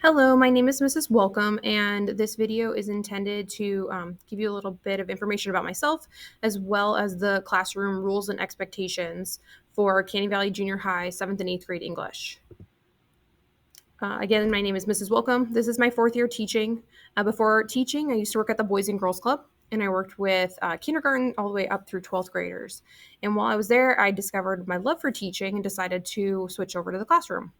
Hello, my name is Mrs. Welcome, and this video is intended to give you a little bit of information about myself, as well as the classroom rules and expectations for Canyon Valley Junior High 7th and 8th grade English. Again, my name is Mrs. Welcome. This is my 4th year teaching. Before teaching, I used to work at the Boys and Girls Club, and I worked with kindergarten all the way up through 12th graders. And while I was there, I discovered my love for teaching and decided to switch over to the classroom.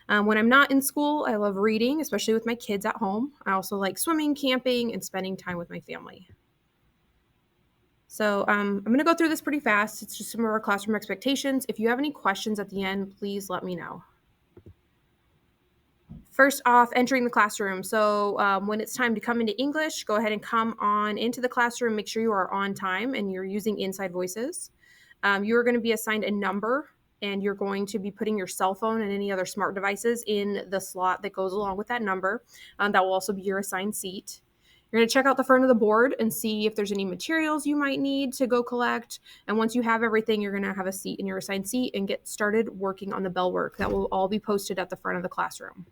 When I'm not in school, I love reading, especially with my kids at home. I also like swimming, camping, and spending time with my family. So I'm going to go through this pretty fast. It's just some of our classroom expectations. If you have any questions at the end, please let me know. First off, entering the classroom. So when it's time to come into English, go ahead and come on into the classroom. Make sure you are on time and you're using inside voices. You are going to be assigned a number, and you're going to be putting your cell phone and any other smart devices in the slot that goes along with that number. That will also be your assigned seat. You're going to check out the front of the board and see if there's any materials you might need to go collect. And once you have everything, you're going to have a seat in your assigned seat and get started working on the bell work. That will all be posted at the front of the classroom.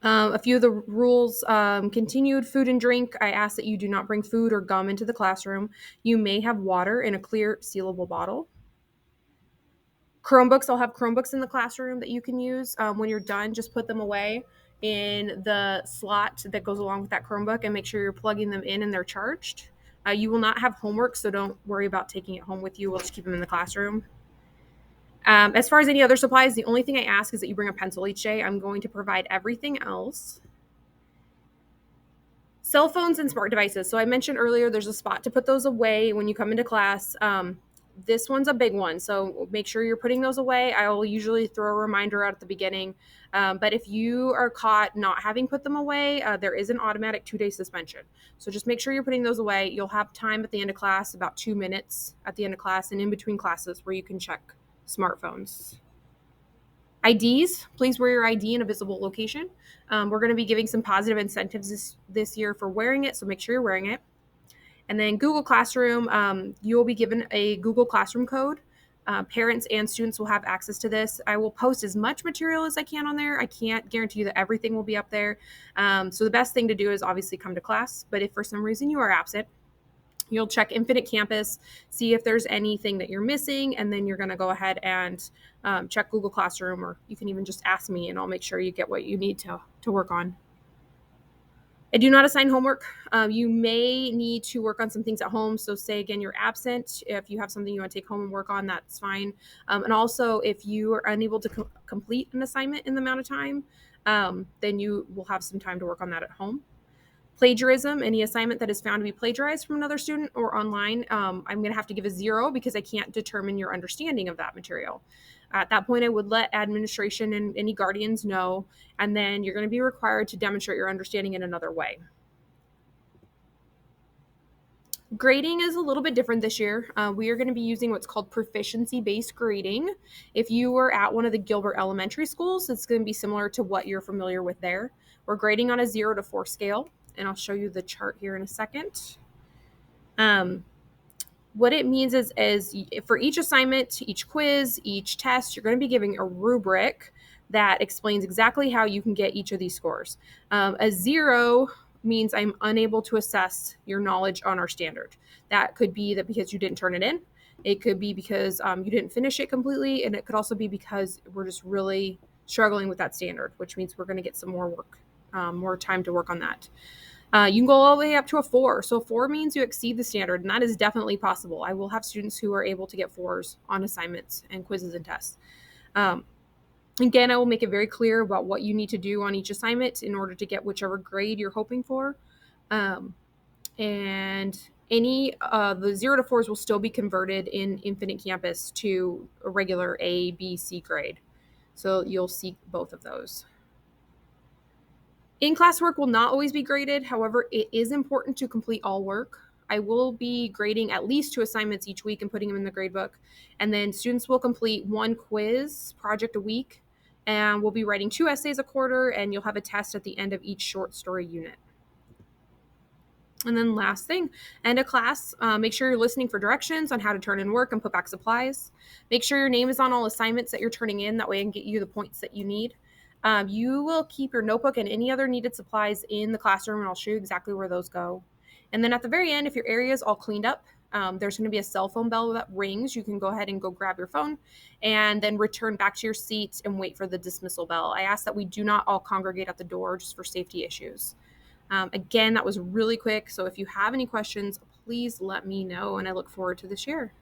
A few of the rules, continued food and drink. I ask that you do not bring food or gum into the classroom. You may have water in a clear sealable bottle. Chromebooks, I'll have Chromebooks in the classroom that you can use. When you're done, just put them away in the slot that goes along with that Chromebook and make sure you're plugging them in and they're charged. You will not have homework, so don't worry about taking it home with you. We'll just keep them in the classroom. As far as any other supplies, the only thing I ask is that you bring a pencil each day. I'm going to provide everything else. Cell phones and smart devices. So I mentioned earlier there's a spot to put those away when you come into class. This one's a big one, so make sure you're putting those away. I will usually throw a reminder out at the beginning. But if you are caught not having put them away, there is an automatic 2-day suspension. So just make sure you're putting those away. You'll have time at the end of class, about 2 minutes at the end of class and in between classes, where you can check smartphones. IDs, please wear your ID in a visible location. We're going to be giving some positive incentives this year for wearing it, so make sure you're wearing it. And then Google Classroom, you will be given a Google Classroom code. Parents and students will have access to this. I will post as much material as I can on there. I can't guarantee you that everything will be up there. So the best thing to do is obviously come to class, but if for some reason you are absent, you'll check Infinite Campus, see if there's anything that you're missing, and then you're going to go ahead and check Google Classroom, or you can even just ask me, and I'll make sure you get what you need to work on. I do not assign homework. You may need to work on some things at home. So say again, you're absent. If you have something you want to take home and work on, that's fine. And also, if you are unable to complete an assignment in the amount of time, then you will have some time to work on that at home. Plagiarism, any assignment that is found to be plagiarized from another student or online, I'm going to have to give a 0 because I can't determine your understanding of that material. At that point, I would let administration and any guardians know, and then you're going to be required to demonstrate your understanding in another way. Grading is a little bit different this year. We are going to be using what's called proficiency-based grading. If you were at one of the Gilbert elementary schools, it's going to be similar to what you're familiar with there. We're grading on a 0 to 4 scale, and I'll show you the chart here in a second. What it means is for each assignment, each quiz, each test, you're going to be giving a rubric that explains exactly how you can get each of these scores. A 0 means I'm unable to assess your knowledge on our standard. That could be that because you didn't turn it in. It could be because you didn't finish it completely. And it could also be because we're just really struggling with that standard, which means we're going to get some more work, more time to work on that. You can go all the way up to a 4. So 4 means you exceed the standard, and that is definitely possible. I will have students who are able to get 4s on assignments and quizzes and tests. Again, I will make it very clear about what you need to do on each assignment in order to get whichever grade you're hoping for. And the 0 to 4s will still be converted in Infinite Campus to a regular A, B, C grade. So you'll see both of those. In-class work will not always be graded. However, it is important to complete all work. I will be grading at least 2 assignments each week and putting them in the gradebook. And then students will complete 1 quiz project a week. And we'll be writing 2 essays a quarter, and you'll have a test at the end of each short story unit. And then last thing, end of class, make sure you're listening for directions on how to turn in work and put back supplies. Make sure your name is on all assignments that you're turning in. That way I can get you the points that you need. You will keep your notebook and any other needed supplies in the classroom, and I'll show you exactly where those go. And then at the very end, if your area is all cleaned up, there's going to be a cell phone bell that rings. You can go ahead and go grab your phone and then return back to your seat and wait for the dismissal bell. I ask that we do not all congregate at the door just for safety issues. Again, that was really quick. So if you have any questions, please let me know, and I look forward to this year.